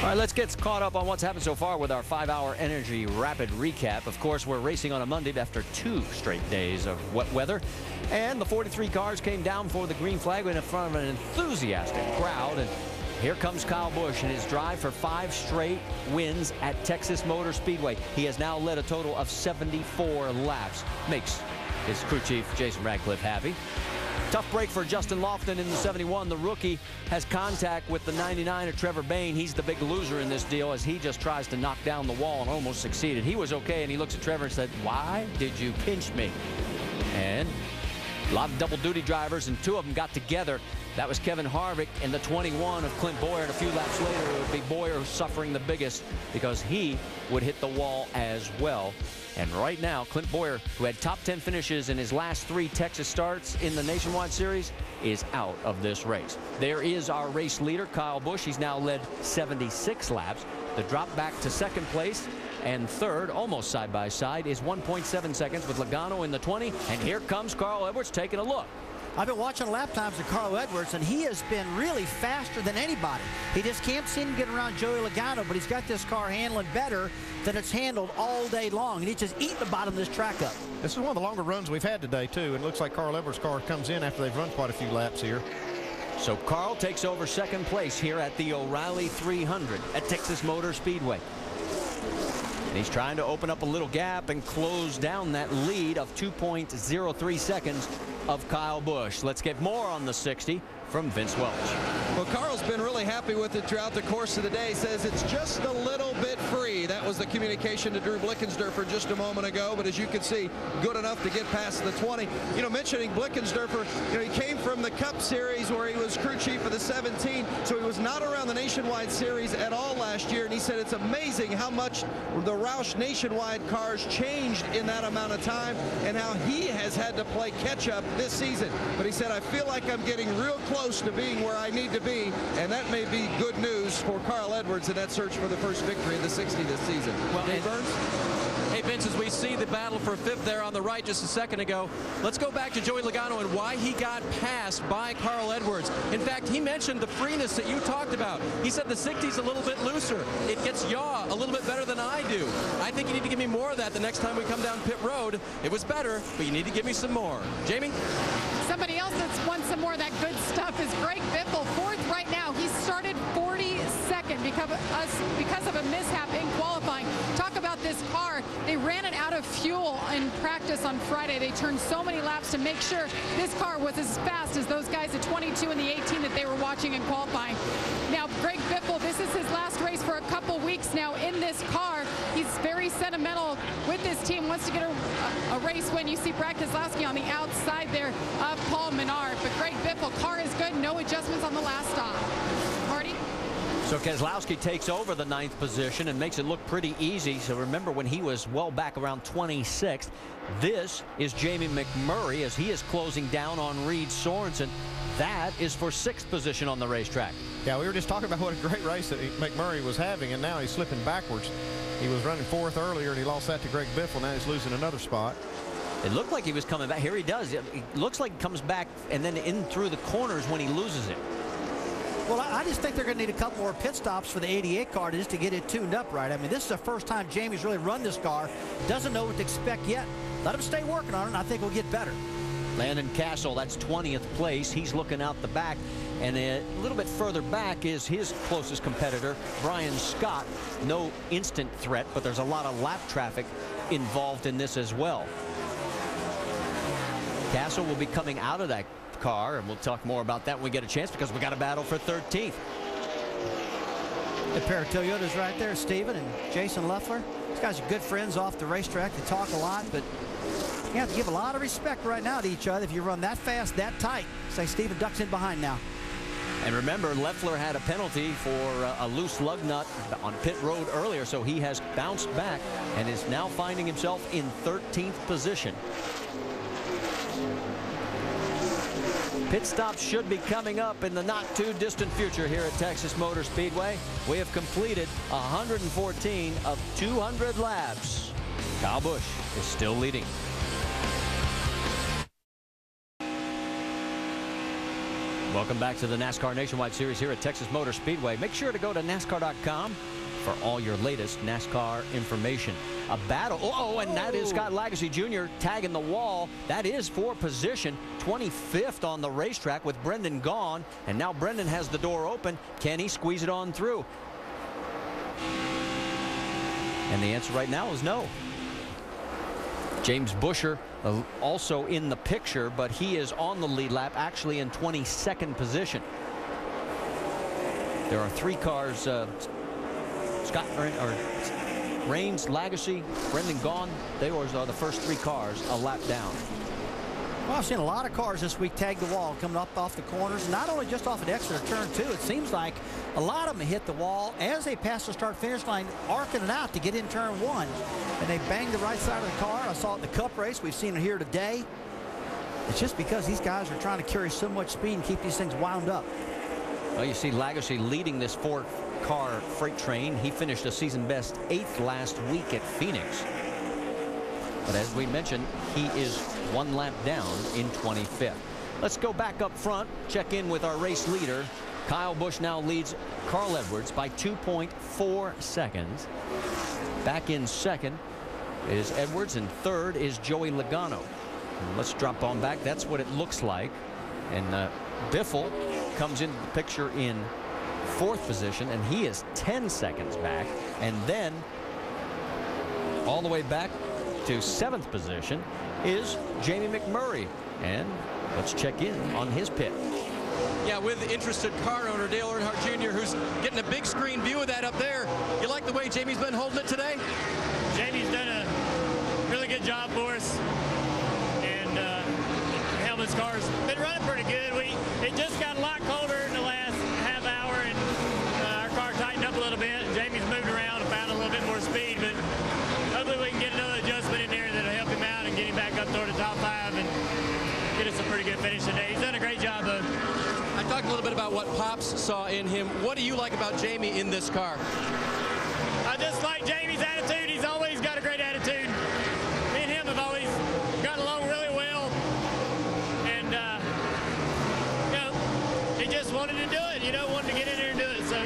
All right, let's get caught up on what's happened so far with our 5-hour energy rapid recap. Of course, we're racing on a Monday after 2 straight days of wet weather. And the 43 cars came down for the green flag in front of an enthusiastic crowd. And here comes Kyle Busch in his drive for 5 straight wins at Texas Motor Speedway. He has now led a total of 74 laps. Makes his crew chief, Jason Radcliffe, happy. Tough break for Justin Lofton in the 71. The rookie has contact with the 99 of Trevor Bayne. He's the big loser in this deal as he just tries to knock down the wall and almost succeeded. He was okay, and he looks at Trevor and said, "Why did you pinch me?" And a lot of double-duty drivers, and 2 of them got together. That was Kevin Harvick and the 21 of Clint Bowyer. And a few laps later, it would be Bowyer suffering the biggest because he would hit the wall as well. And right now, Clint Bowyer, who had top 10 finishes in his last 3 Texas starts in the Nationwide Series, is out of this race. There is our race leader, Kyle Busch. He's now led 76 laps. The drop back to second place and third, almost side by side, is 1.7 seconds with Logano in the 20. And here comes Carl Edwards taking a look. I've been watching lap times of Carl Edwards, and he has been really faster than anybody. He just can't seem to get around Joey Logano, but he's got this car handling better than it's handled all day long, and he's just eating the bottom of this track up. This is one of the longer runs we've had today, too, and it looks like Carl Edwards' car comes in after they've run quite a few laps here. So Carl takes over second place here at the O'Reilly 300 at Texas Motor Speedway. And he's trying to open up a little gap and close down that lead of 2.03 seconds of Kyle Busch. Let's get more on the 60 from Vince Welch. Well, Carl's been really happy with it throughout the course of the day. Says it's just a little bit free. That was the communication to Drew Blickensderfer just a moment ago. But as you can see, good enough to get past the 20. You know, mentioning Blickensderfer, he came from the Cup Series where he was crew chief of the 17. So he was not around the Nationwide Series at all last year. And he said it's amazing how much the Roush Nationwide cars changed in that amount of time and how he has had to play catch up this season. But he said, I feel like I'm getting real close to being where I need to be, and that may be good news for Carl Edwards in that search for the first victory in the 60 this season. Well, Dave Burns? Hey, Vince, as we see the battle for 5th there on the right just a second ago, let's go back to Joey Logano and why he got passed by Carl Edwards. In fact, he mentioned the freeness that you talked about. He said the 60's a little bit looser. It gets yaw a little bit better than I do. I think you need to give me more of that the next time we come down pit road. It was better, but you need to give me some more. Jamie? Somebody else that's won some more of that good stuff is Greg Biffle, 4th right now. He started 42nd because of a mishap in qualifying. Talk about this car. They ran it out of fuel in practice on Friday. They turned so many laps to make sure this car was as fast as those guys at 22 and the 18 that they were watching in qualifying. Now, Greg Biffle, this is his last race for a couple weeks now in this car. He's very sentimental with this team, wants to get a race win. You see Brad Keselowski on the outside there of Paul Menard. But Greg Biffle, car is good, no adjustments on the last stop. Marty? So Keselowski takes over the 9th position and makes it look pretty easy. So remember when he was well back around 26th. This is Jamie McMurray as he is closing down on Reed Sorensen. That is for 6th position on the racetrack. Yeah, we were just talking about what a great race that McMurray was having, and now he's slipping backwards. He was running 4th earlier, and he lost that to Greg Biffle. Now he's losing another spot. It looked like he was coming back. Here he does. It looks like he comes back and then in through the corners when he loses it. Well, I just think they're going to need a couple more pit stops for the 88 car just to get it tuned up right. I mean, this is the first time Jamie's really run this car. Doesn't know what to expect yet. Let him stay working on it, and I think we'll get better. Landon Castle, that's 20th place. He's looking out the back. And a little bit further back is his closest competitor, Brian Scott. No instant threat, but there's a lot of lap traffic involved in this as well. Castle will be coming out of that car, and we'll talk more about that when we get a chance because we got a battle for 13th. A pair of Toyotas right there, Steven and Jason Leffler. These guys are good friends off the racetrack. They talk a lot, but you have to give a lot of respect right now to each other if you run that fast, that tight. Say Steven ducks in behind now. And remember, Leffler had a penalty for a loose lug nut on pit road earlier, so he has bounced back and is now finding himself in 13th position. Pit stops should be coming up in the not too distant future here at Texas Motor Speedway. We have completed 114 of 200 laps. Kyle Busch is still leading. Welcome back to the NASCAR Nationwide Series here at Texas Motor Speedway. Make sure to go to NASCAR.com for all your latest NASCAR information. A battle. Oh, and that is Scott Lagasse Jr. tagging the wall. That is for position. 25th on the racetrack with Brendan gone. And now Brendan has the door open. Can he squeeze it on through? And the answer right now is no. James Buescher also in the picture, but he is on the lead lap, actually in 22nd position. There are 3 cars, Scott or Raines, Lagasse, Brendan Gaughan. They are the first 3 cars a lap down. Well, I've seen a lot of cars this week tag the wall coming up off the corners, not only just off at Exeter turn 2. It seems like a lot of them hit the wall as they pass the start-finish line, arcing it out to get in turn 1. And they banged the right side of the car. I saw it in the Cup race. We've seen it here today. It's just because these guys are trying to carry so much speed and keep these things wound up. Well, you see Lagasse leading this 4-car freight train. He finished a season best 8th last week at Phoenix. But as we mentioned, he is 1 lap down in 25th. Let's go back up front, check in with our race leader. Kyle Busch now leads Carl Edwards by 2.4 seconds. Back in second is Edwards, and third is Joey Logano. And let's drop on back. That's what it looks like. And Biffle comes into the picture in 4th position, and he is 10 seconds back. And then all the way back to 7th position is Jamie McMurray. And let's check in on his pit. Yeah, with interested car owner Dale Earnhardt Jr., who's getting a big screen view of that up there. You like the way Jamie's been holding it today? Jamie's done a really good job for us, and Helmut's car's been running pretty good. It just got a lot colder in the last half hour, and our car tightened up a little bit. Jamie's moved around and found a little bit more speed, but hopefully we can get another adjustment in there that'll help him out and get him back up toward the top 5 and get us a pretty good finish today. He's done a great job, though. I talked a little bit about what Pops saw in him. What do you like about Jamie in this car? I just like Jamie's attitude. He's always got a great attitude. Me and him have always gotten along really well. And, you know, he just wanted to do it, you know, wanted to get in there and do it. So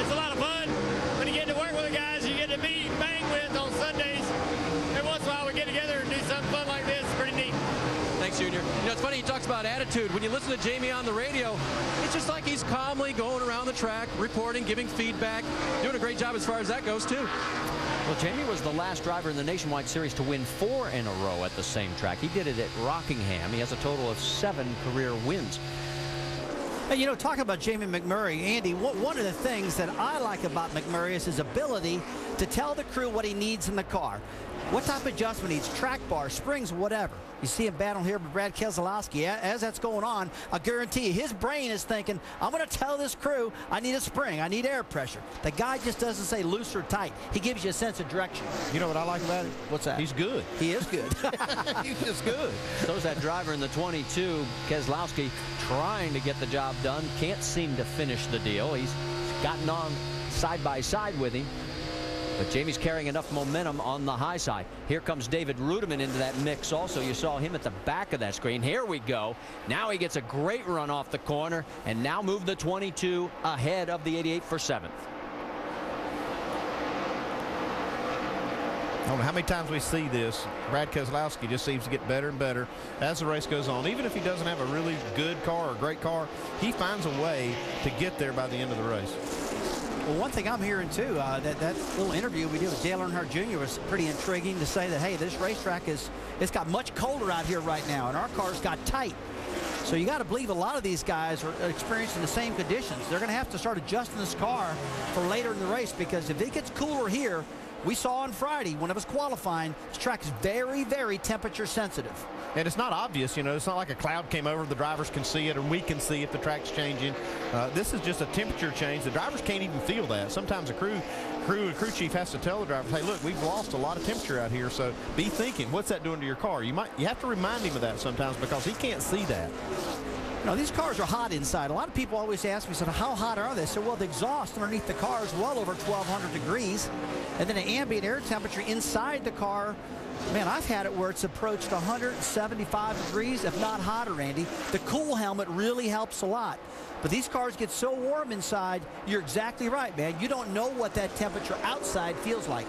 it's a lot of fun when you get to work with the guys you get to meet and bang with on Sundays. Every once in a while we get together and do something fun like this. It's pretty neat. Thanks, Junior. You know, it's funny he talks about attitude. When you listen to Jamie on the radio, it's just like he's calmly going around the track, reporting, giving feedback, doing a great job as far as that goes, too. Well, Jamie was the last driver in the Nationwide Series to win 4 in a row at the same track. He did it at Rockingham. He has a total of 7 career wins. Hey, you know, talking about Jamie McMurray, Andy, one of the things that I like about McMurray is his ability to tell the crew what he needs in the car. What type of adjustment he needs, track bar, springs, whatever. You see him battling here with Brad Keselowski. As that's going on, I guarantee you, his brain is thinking, I'm going to tell this crew I need a spring, I need air pressure. The guy just doesn't say loose or tight. He gives you a sense of direction. You know what I like about it? What's that? He's good. He is good. He's just good. So's that driver in the 22, Keselowski, trying to get the job done. Can't seem to finish the deal. He's gotten on side by side with him. But Jamie's carrying enough momentum on the high side. Here comes David Rudiman into that mix also. You saw him at the back of that screen. Here we go. Now he gets a great run off the corner and now move the 22 ahead of the 88 for 7th. I don't know how many times we see this. Brad Keselowski just seems to get better and better as the race goes on. Even if he doesn't have a really good car or great car, he finds a way to get there by the end of the race. Well, one thing I'm hearing, too, that little interview we did with Dale Earnhardt Jr. was pretty intriguing to say that, hey, this racetrack it's got much colder out here right now, and our cars got tight. So you got to believe a lot of these guys are experiencing the same conditions. They're going to have to start adjusting this car for later in the race, because if it gets cooler here, we saw on Friday when it was qualifying, this track is very, very temperature sensitive. And it's not obvious, you know, it's not like a cloud came over, the drivers can see it, or we can see if the track's changing. This is just a temperature change. The drivers can't even feel that. Sometimes a crew chief has to tell the drivers, hey, look, we've lost a lot of temperature out here, so be thinking, what's that doing to your car? You have to remind him of that sometimes, because he can't see that. You know, these cars are hot inside. A lot of people always ask me, how hot are they? So, well, the exhaust underneath the car is well over 1,200 degrees. And then the ambient air temperature inside the car, man, I've had it where it's approached 175 degrees, if not hotter, Andy. The cool helmet really helps a lot. But these cars get so warm inside, you're exactly right, man. You don't know what that temperature outside feels like.